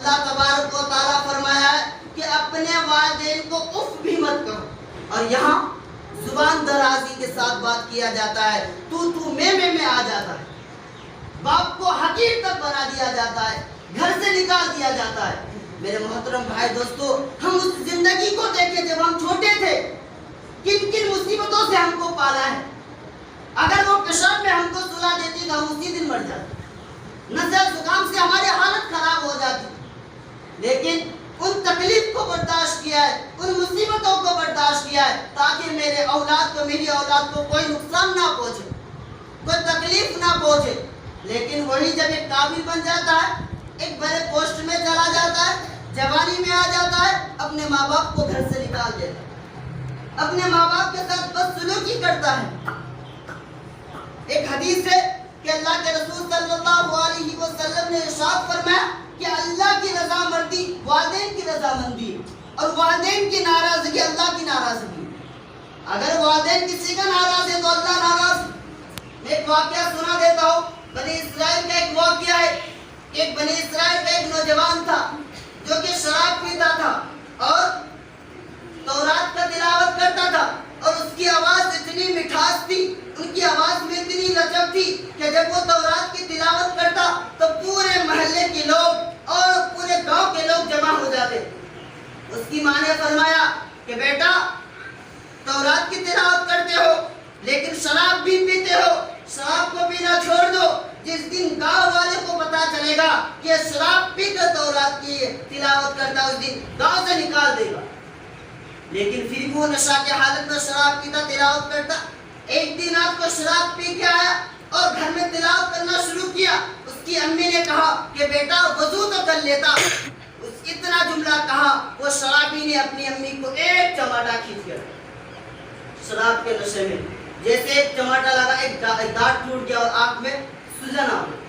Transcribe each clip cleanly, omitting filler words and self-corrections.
اللہ تبارک و تعالیٰ فرمایا ہے کہ اپنے والدین کو اف بھی مت کرو، اور یہاں زبان درازی کے ساتھ بات کیا جاتا ہے، تو میں آ جاتا ہے، باپ کو حقیر تک بنا دیا جاتا ہے، گھر سے نکال دیا جاتا ہے۔ میرے محترم بھائی دوستو، ہم اس زندگی کو دیکھیں جب ہم چھوٹے تھے، کن کن مصیبتوں سے ہم کو پالا ہے۔ اگر وہ پیشاب میں ہم کو سلا دیتی تو ہم اسی دن مر جاتے، نزلہ زکام سے ہماری حالت خراب ہو جاتی، لیکن ان تکلیف کو برداشت کیا ہے، ان مصیبتوں کو برداشت کیا ہے تاکہ میرے اولاد کو، میری اولاد کو کوئی نقصان نہ پہنچے، کوئی تکلیف نہ پہنچے۔ لیکن وہی جب ایک قابل بن جاتا ہے، ایک بڑے پوسٹ میں چلا جاتا ہے، جوانی میں آ جاتا ہے، اپنے ماں باپ کو گھر سے نکال دیتا ہے، اپنے ماں باپ کے ساتھ بدسلوکی کرتا ہے۔ ایک حدیث ہے کہ اللہ کے رسول صلی اللہ علیہ وسلم نے ارشاد فرمایا کہ اللہ کی رضامندی والدین کی رضامندی، اور والدین کی ناراضگی اللہ کی ناراضگی۔ اگر والدین کسی کا ناراض ہے تو اللہ ناراض ہے۔ میں ایک واقعہ سنا دیتا ہوں، بنی اسرائیل کا ایک واقعہ ہے۔ ایک بنی اسرائیل کا ایک نوجوان تھا جو کہ شراب پیتا تھا اور تورات کا تلاوت کرتا تھا، اور اس کی آواز اتنی مٹھاس تھی، ان کی آواز میں اتنی لچک تھی کہ جب وہ تورات کی تلاوت کرتا تو پورے محلے کے لوگ اور پورے گاؤں کے لوگ جمع ہو جاتے۔ اس کی ماں نے فرمایا کہ بیٹا، تورات کی تلاوت کرتے ہو لیکن شراب بھی پیتے ہو، شراب کو پینا چھوڑ دو۔ جس دن گاؤں والے کو پتا چلے گا کہ شراب پی کر تورات کی تلاوت کرتا، اس دن گاؤں سے نکال دے گا۔ لیکن پھر وہ نشہ کی حالت میں شراب پیتا، تلاوت کرتا۔ ایک دن رات کو شراب پی کے آیا اور گھر میں تلاوت کرنا شروع کیا۔ اس کی امی نے کہا کہ بیٹا وضو تو کر لیتا۔ اس اتنا جملہ کہا، وہ شرابی نے اپنی امی کو ایک چماٹا کھینچ کر شراب کے نشے میں، جیسے ایک چماٹا لگا، ایک دانت ٹوٹ گیا اور آنکھ میں سوجن آ گئی۔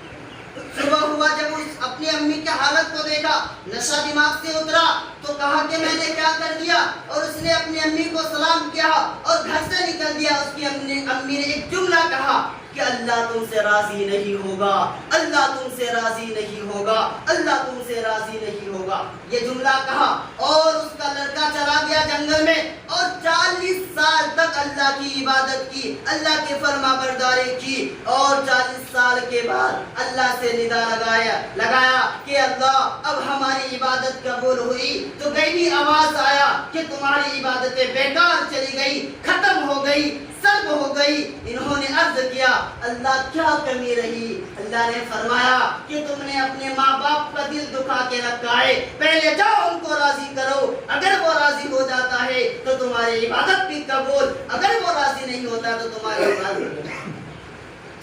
صبح ہوا، جب اس اپنی امی کی حالت کو دیکھا، نشہ دماغ سے اترا تو کہا کہ میں نے کیا کر دیا، اور اس نے اپنی امی کو سلام کیا اور گھر سے نکل دیا۔ اس کی امی نے ایک جملہ کہا کہ اللہ تم سے راضی نہیں ہوگا، اللہ تم سے راضی نہیں ہوگا، اللہ تم سے راضی نہیں ہوگا۔ یہ جملہ کہا اور اس کا لڑکا چلا گیا جنگل میں، اور 40 سال تک اللہ کی عبادت کی، اللہ کے فرما برداری کی، اور 40 سال کے بعد اللہ سے ندا لگایا کہ اللہ اب ہماری عبادت قبول ہوئی، تو غیبی آواز آیا کہ تمہاری عبادتیں بیکار چلی گئی، ختم ہو گئی، سلب ہو گئی۔ انہوں نے عرض کیا اللہ کیا کمی رہی؟ اللہ نے فرمایا کہ تم نے اپنے ماں باپ کا دل دکھا کے رکھا ہے، پہلے جاؤ ان کو راضی کرو، اگر وہ راضی ہو جاتا ہے تو تمہاری عبادت بھی قبول، اگر وہ راضی نہیں ہوتا تو تمہاری عبادت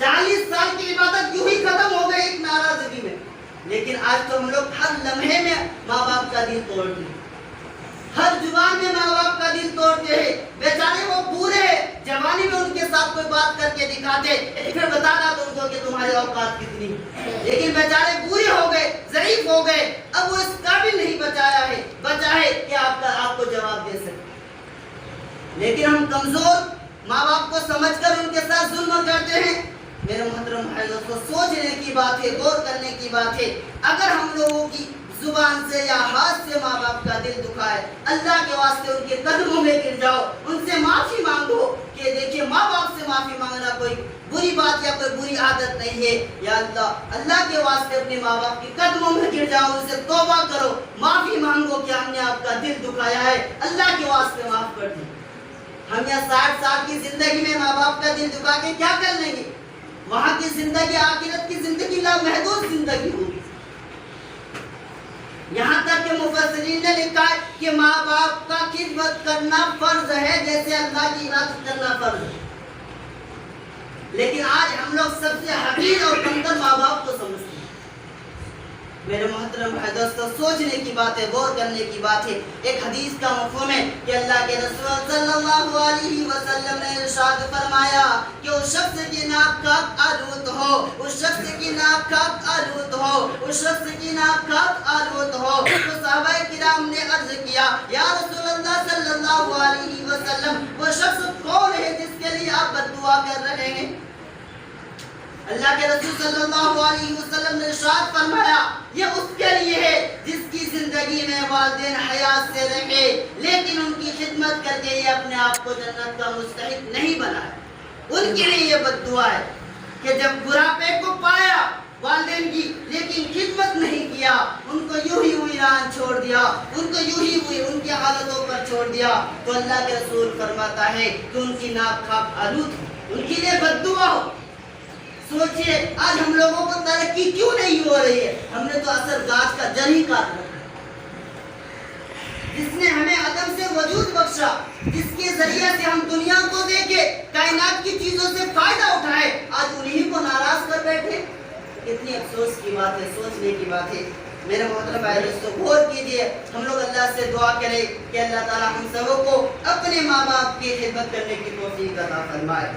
40 سال کی عبادت یوں ہی ختم ہو گئی ایک ناراضگی میں۔ لیکن آج تو ہم لوگ ہر لمحے میں ماں باپ کا دل توڑتے ہیں، ہر زبان میں ماں باپ کا دل توڑتے ہیں۔ بیچارے وہ پورے جوانی میں ان کے ساتھ کوئی بات کر کے دکھاتے، پھر بتانا تم کو کہ تمہاری اوقات کتنی، لیکن بیچارے بوڑھے ہو گئے، ضعیف ہو گئے، اب وہ اس قابل نہیں بچا ہے کہ آپ کو جواب دے سکے۔ لیکن ہم کمزور ماں باپ کو سمجھ کر ان کے ساتھ ظلم کرتے ہیں۔ میرے محترم بھائی دوستو، سوچنے کی بات ہے، غور کرنے کی بات ہے۔ اگر ہم لوگوں کی زبان سے یا ہاتھ سے ماں باپ کا دل دکھائے، اللہ کے واسطے ان کے قدموں میں گر جاؤ، ان سے معافی مانگو کہ دیکھیے ماں باپ سے معافی مانگنا کوئی بری بات یا کوئی بری عادت نہیں ہے۔ یا اللہ کے واسطے اپنے ماں باپ کے قدموں میں گر جاؤ، ان سے توبہ کرو، معافی مانگو کہ ہم نے آپ کا دل دکھایا ہے، اللہ کے واسطے معاف کر دیں۔ ہم یہاں 60 سال کی زندگی میں ماں باپ کا دل دکھا کے کیا کر لیں گے؟ وہاں کی زندگی، آخرت کی زندگی لامحدود زندگی ہوگی۔ یہاں تک کہ مفسرین نے لکھا ہے کہ ماں باپ کا خدمت کرنا فرض ہے جیسے اللہ کی عبادت کرنا فرض ہے۔ لیکن آج ہم لوگ سب سے حقیر اور کمتر ماں باپ کو سمجھتے ہیں۔ میرے محترم بھائی دوستو، سوچنے کی بات ہے، غور کرنے کی بات ہے۔ ایک حدیث کا مفہوم ہے کہ اللہ کے رسول صلی اللہ علیہ وسلم نے ارشاد فرمایا کہ اس شخص کی ناک خاک آلود ہو، اس شخص کی ناک خاک آلود ہو، اس شخص کی ناک خاک آلود ہو۔ تو صحابہ کرام نے عرض کیا یا رسول اللہ صلی اللہ علیہ وسلم، وہ شخص کون ہے جس کے لیے آپ بد دعا کر رہے ہیں؟ اللہ کے رسول صلی اللہ علیہ وسلم نے ارشاد فرمایا یہ اس کے لیے ہے جس والدین حیات سے رہے لیکن ان کی خدمت کر کے یہ اپنے آپ کو جنت کا مستحق نہیں بنایا. ان کے لیے یہ بد دعا ہے کہ جب بڑھاپے کو پایا والدین کی لیکن خدمت نہیں کیا, ان کو یوں ہی ویران چھوڑ دیا, ان کو یوں ہی ان کی حالتوں پر چھوڑ دیا, تو اللہ کے رسول فرماتا ہے کہ ان کی ناک خاک آلود ہو, ان کے لیے بد دعا ہو. سوچئے آج ہم لوگوں کو ترقی کیوں نہیں ہو رہی ہے؟ ہم نے تو اثر گاج کا جڑ ہی کاٹ رکھا. جس نے ہمیں عدم سے وجود بخشا, جس کے ذریعے سے ہم دنیا کو دیکھے, کائنات کی چیزوں سے فائدہ اٹھائے, آج انہی کو ناراض کر بیٹھے. کتنی افسوس کی بات ہے, سوچنے کی بات ہے. میرے محترم بھائی دوستو, غور کیجئے. ہم لوگ اللہ سے دعا کریں کہ اللہ تعالی ہم سب کو اپنے ماں باپ کی خدمت کرنے کی توفیق عطا فرمائے.